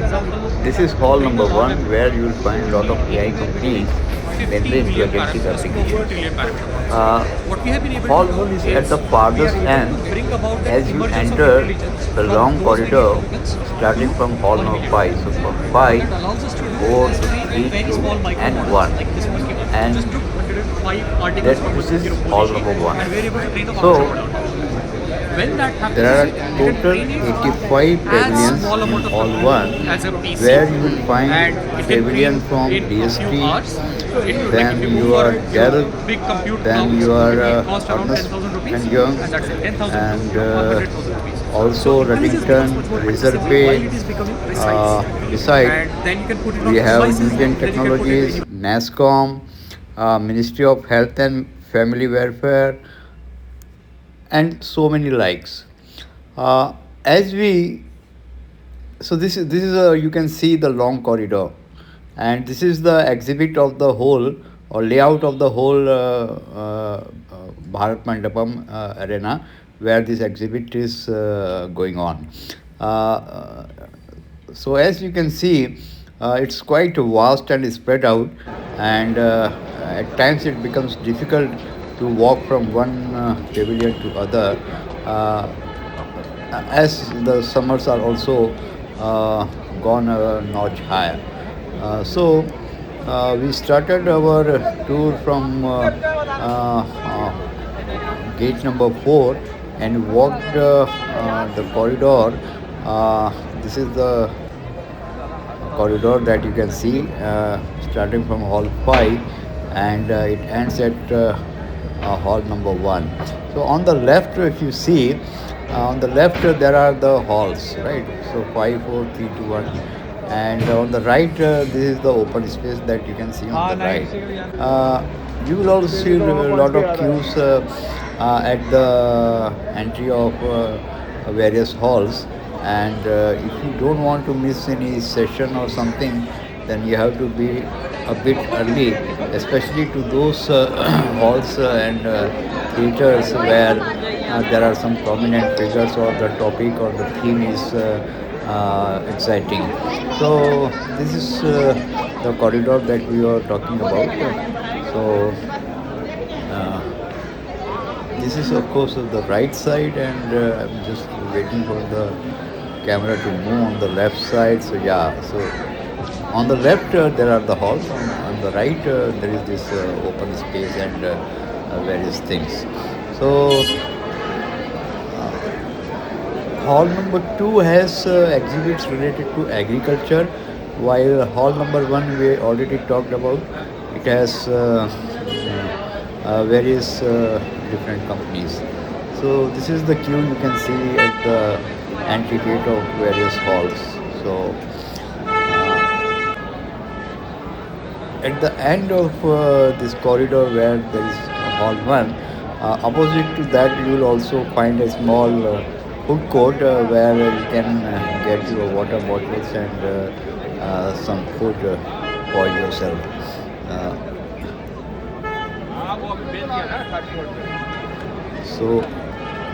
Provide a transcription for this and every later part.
This is hall number one where you will find a lot of AI companies, mainly into agentic applications. Hall one is at the farthest end as you enter the long corridor starting from hall number 5. So from 5, 4 to 3, 2, and 1. And that this is hall number 1. So there are total 85 pavilions in Hall 1 where you will find pavilion from DST, then your Dell, then your Ernst and Young, and also Redington, Razorpay. Beside, we have Newgen Technologies, NASCOM, Ministry of Health and Family Welfare, and so many likes. As we so this is a, you can see the long corridor, and this is the exhibit of the whole or layout of the whole Bharat Mandapam arena where this exhibit is going on. Uh, so as you can see, it's quite vast and spread out, and at times it becomes difficult to walk from one pavilion to other, as the summers are also gone a notch higher. We started our tour from gate number 4 and walked the corridor. This is the corridor that you can see starting from hall 5, and it ends at hall number 1. So on the left, if you see, on the left there are the halls, right? So 5, 4, 3, 2, 1. And on the right, this is the open space that you can see on the right. You will also see a lot of queues at the entry of various halls, and if you don't want to miss any session or something, then you have to be a bit early, especially to those halls and theaters where there are some prominent figures or the topic or the theme is exciting. So this is the corridor that we are talking about. So uh, this is of course the right side, and I'm just waiting for the camera to move on the left side. So yeah, so on the left there are the halls, on the right there is this open space and various things. So hall number 2 has exhibits related to agriculture, while hall number 1 we already talked about. It has various different companies. So this is the queue you can see at the entry gate of various halls. So at the end of this corridor where there is hall 1, opposite to that you will also find a small food court where you can get your water bottles and some food for yourself. Uh, so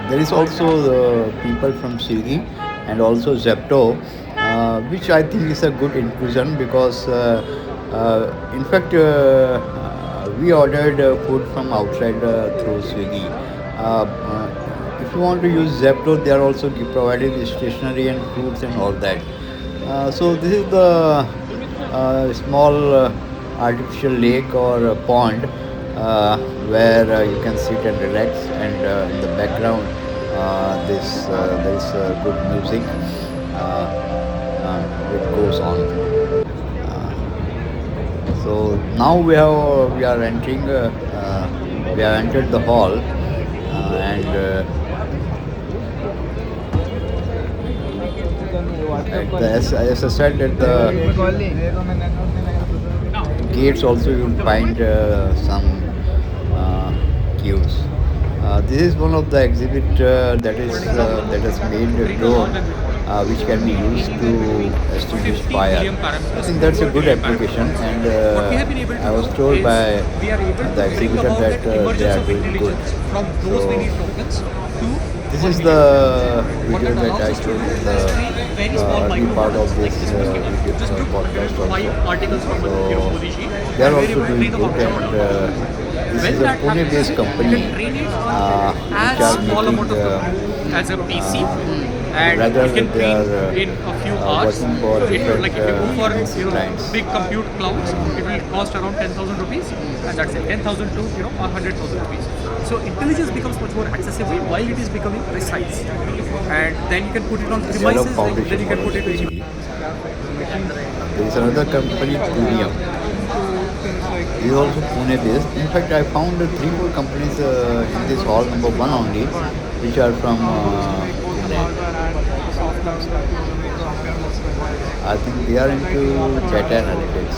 there is also the people from Swiggy and also Zepto, which I think is a good inclusion because in fact we ordered food from outside through Swiggy. If you want to use Zepto, they are also providing the stationery and fruits and all that. So this is the small artificial lake or pond where you can sit and relax, and in the background this there is good music which goes on. So now we are entering. We have entered the hall, and as I said, at the gates also you will find some queues. This is one of the exhibit that has made a drone which can be used to extinguish fire. I think that's a good application, and I was told by the exhibitor that they are doing good. So This is the video that I showed in the early part of this video podcast also. So they are also doing good, and this is a Pune-based company which are making as a PC, and rather you can they train are in a few hours. working for different Like if you go for clients. big compute clouds, it will cost around 10,000 rupees, and that's it, 10,000 to 100,000 rupees. So intelligence becomes much more accessible while it is becoming precise, and then you can put it on Develop devices. Then foundation you can put models it in. basically. There is another company, Premium. It is also Pune based. In fact, I found 3 more companies in this hall number 1 only, which are from Pune. I think they are into data analytics,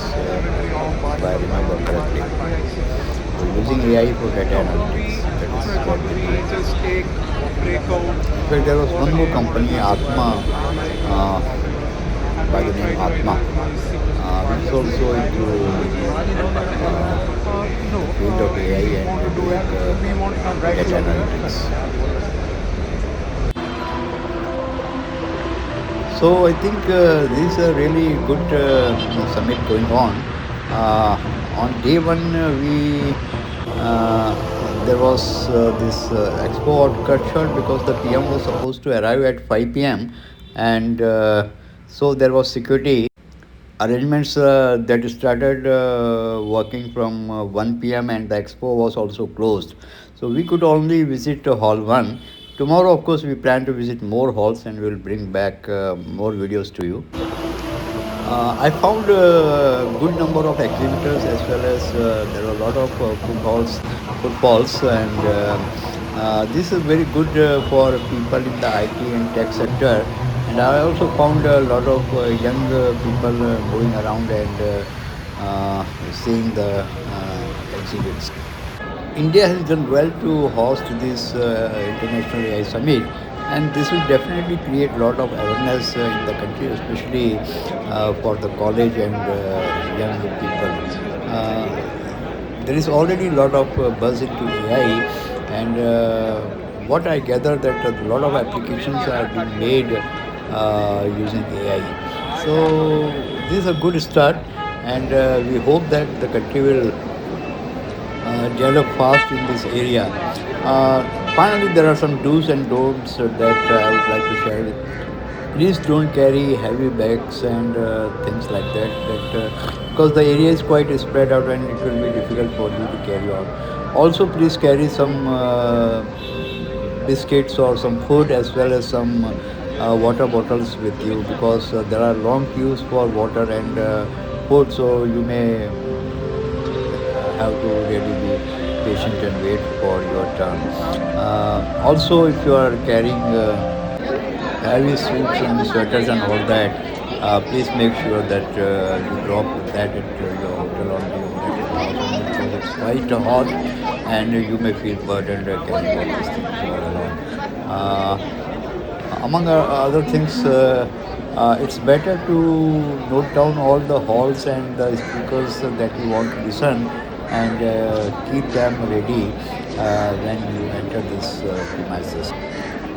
if I remember correctly. So using AI for data analytics. That is what they do. In fact, there was one more company, Atma, by the name Atma, which is also into the field of AI and doing data analytics. So I think this is a really good summit going on. On day one, we there was this expo got cut short because the PM was supposed to arrive at 5 p.m. and so there was security arrangements that started working from 1 p.m. and the expo was also closed. So we could only visit hall 1. Tomorrow, of course, we plan to visit more halls and we'll bring back more videos to you. I found a good number of exhibitors as well as there are a lot of footfalls, and this is very good for people in the IT and tech sector. And I also found a lot of young people going around and seeing the exhibits. India has done well to host this international AI summit, and this will definitely create a lot of awareness in the country, especially for the college and young people. There is already a lot of buzz into AI, and what I gather that a lot of applications are being made using AI. So this is a good start, and we hope that the country will develop fast in this area. Finally, there are some do's and don'ts that I would like to share with. Please don't carry heavy bags and things like that. Because the area is quite spread out and it will be difficult for you to carry on. Also, please carry some biscuits or some food as well as some water bottles with you because there are long queues for water and food, so you may have to really be patient and wait for your turn. Also, if you are carrying heavy suits and sweaters and all that, please make sure that you drop that at your hotel or your related house because it's quite hot and you may feel burdened carrying all these things all along. Among other things, it's better to note down all the halls and the speakers that you want to listen and keep them ready when you enter this premises.